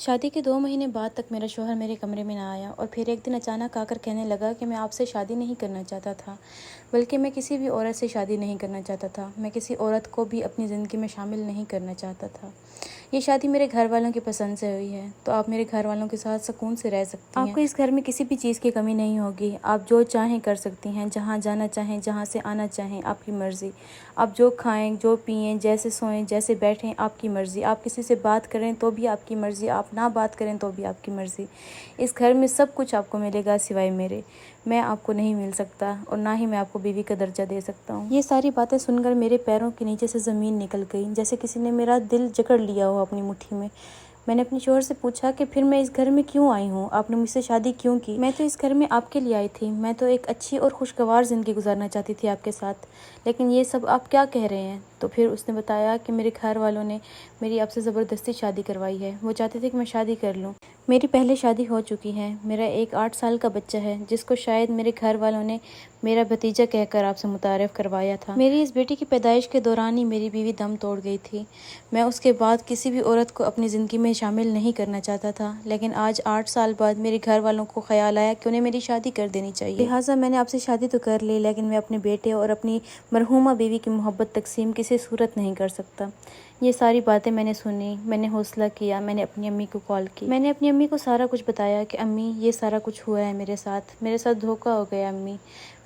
شادی کے 2 مہینے بعد تک میرا شوہر میرے کمرے میں نہ آیا اور پھر ایک دن اچانک آ کر کہنے لگا کہ میں آپ سے شادی نہیں کرنا چاہتا تھا، بلکہ میں کسی بھی عورت سے شادی نہیں کرنا چاہتا تھا، میں کسی عورت کو بھی اپنی زندگی میں شامل نہیں کرنا چاہتا تھا۔ یہ شادی میرے گھر والوں کی پسند سے ہوئی ہے، تو آپ میرے گھر والوں کے ساتھ سکون سے رہ سکتی ہیں۔ آپ کو اس گھر میں کسی بھی چیز کی کمی نہیں ہوگی، آپ جو چاہیں کر سکتی ہیں، جہاں جانا چاہیں، جہاں سے آنا چاہیں، آپ کی مرضی۔ آپ جو کھائیں، جو پئیں، جیسے سوئیں، جیسے بیٹھیں، آپ کی مرضی۔ آپ کسی سے بات کریں تو بھی آپ کی مرضی، آپ نہ بات کریں تو بھی آپ کی مرضی۔ اس گھر میں سب کچھ آپ کو ملے گا سوائے میرے۔ میں آپ کو نہیں مل سکتا اور نہ ہی میں آپ کو بیوی کا درجہ دے سکتا ہوں۔ یہ ساری باتیں سن کر میرے پیروں کے نیچے سے زمین نکل گئی، جیسے کسی نے میرا دل جکڑ لیا ہو اپنی مٹھی میں۔ میں نے اپنے شوہر سے پوچھا کہ پھر میں اس گھر میں کیوں آئی ہوں؟ آپ نے مجھ سے شادی کیوں کی؟ میں تو اس گھر میں آپ کے لیے آئی تھی، میں تو ایک اچھی اور خوشگوار زندگی گزارنا چاہتی تھی آپ کے ساتھ، لیکن یہ سب آپ کیا کہہ رہے ہیں؟ تو پھر اس نے بتایا کہ میرے گھر والوں نے میری آپ سے زبردستی شادی کروائی ہے، وہ چاہتے تھے کہ میں شادی کر لوں۔ میری پہلے شادی ہو چکی ہے، میرا ایک 8 سال کا بچہ ہے، جس کو شاید میرے گھر والوں نے میرا بھتیجا کہہ کر آپ سے متعارف کروایا تھا۔ میری اس بیٹی کی پیدائش کے دوران ہی میری بیوی دم توڑ گئی تھی۔ میں اس کے بعد کسی بھی عورت کو اپنی زندگی میں شامل نہیں کرنا چاہتا تھا، لیکن آج 8 سال بعد میرے گھر والوں کو خیال آیا کہ انہیں میری شادی کر دینی چاہیے۔ لہٰذا میں نے آپ سے شادی تو کر لی، لیکن میں اپنے بیٹے اور اپنی مرحومہ بیوی کی محبت تقسیم کسی صورت نہیں کر سکتا۔ یہ ساری باتیں میں نے سنی، میں نے حوصلہ کیا، میں نے اپنی امی کو کال کی، میں نے اپنی امی کو سارا کچھ بتایا کہ امی یہ سارا کچھ ہوا ہے میرے ساتھ دھوکہ ہو گیا امی،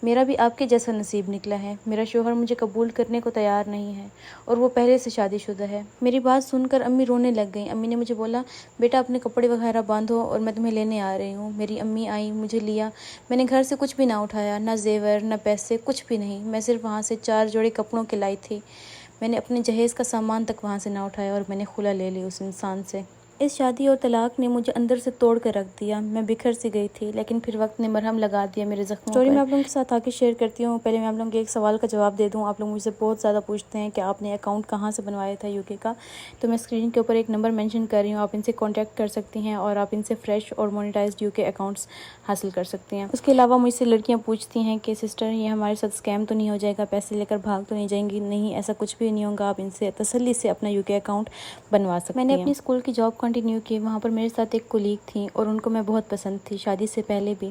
میرا بھی آپ کے جیسا نصیب نکلا ہے، میرا شوہر مجھے قبول کرنے کو تیار نہیں ہے اور وہ پہلے سے شادی شدہ ہے۔ میری بات سن کر امی رونے لگ گئیں۔ امی نے مجھے بولا بیٹا اپنے کپڑے وغیرہ باندھو اور میں تمہیں لینے آ رہی ہوں۔ میری امی آئیں، مجھے لیا، میں نے گھر سے کچھ بھی نہ اٹھایا، نہ زیور، نہ پیسے، کچھ بھی نہیں، میں صرف وہاں سے 4 جوڑے کپڑوں کے لائی تھی۔ میں نے اپنے جہیز کا سامان تک وہاں سے نہ اٹھایا اور میں نے خلا لے لی اس انسان سے۔ اس شادی اور طلاق نے مجھے اندر سے توڑ کر رکھ دیا، میں بکھر سی گئی تھی، لیکن پھر وقت نے مرہم لگا دیا میرے زخموں پر۔ اسٹوری میں آپ لوگوں کے ساتھ آگے شیئر کرتی ہوں۔ پہلے میں آپ لوگوں کے ایک سوال کا جواب دے دوں۔ آپ لوگ مجھ سے بہت زیادہ پوچھتے ہیں کہ آپ نے اکاؤنٹ کہاں سے بنوایا تھا UK کا، تو میں اسکرین کے اوپر ایک نمبر مینشن کر رہی ہوں، آپ ان سے کانٹیکٹ کر سکتی ہیں اور آپ ان سے فریش اور مونیٹائزڈ UK اکاؤنٹس حاصل کر سکتی ہیں۔ اس کے علاوہ مجھ سے لڑکیاں پوچھتی ہیں کہ سسٹر یہ ہمارے ساتھ اسکیم تو نہیں ہو جائے گا، پیسے لے کر بھاگ تو نہیں جائیں گی؟ نہیں، ایسا کچھ بھی نہیں ہوگا، آپ ان سے تسلی سے اپنا UK اکاؤنٹ بنوا سکتی ہیں۔ میں نے اپنی اسکول کی جاب کنٹینیو کی، وہاں پر میرے ساتھ ایک کولیگ تھیں اور ان کو میں بہت پسند تھی شادی سے پہلے بھی۔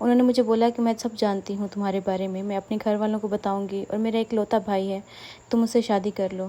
انہوں نے مجھے بولا کہ میں سب جانتی ہوں تمہارے بارے میں اپنے گھر والوں کو بتاؤں گی اور میرا ایک لوتا بھائی ہے، تم اس سے شادی کر لو۔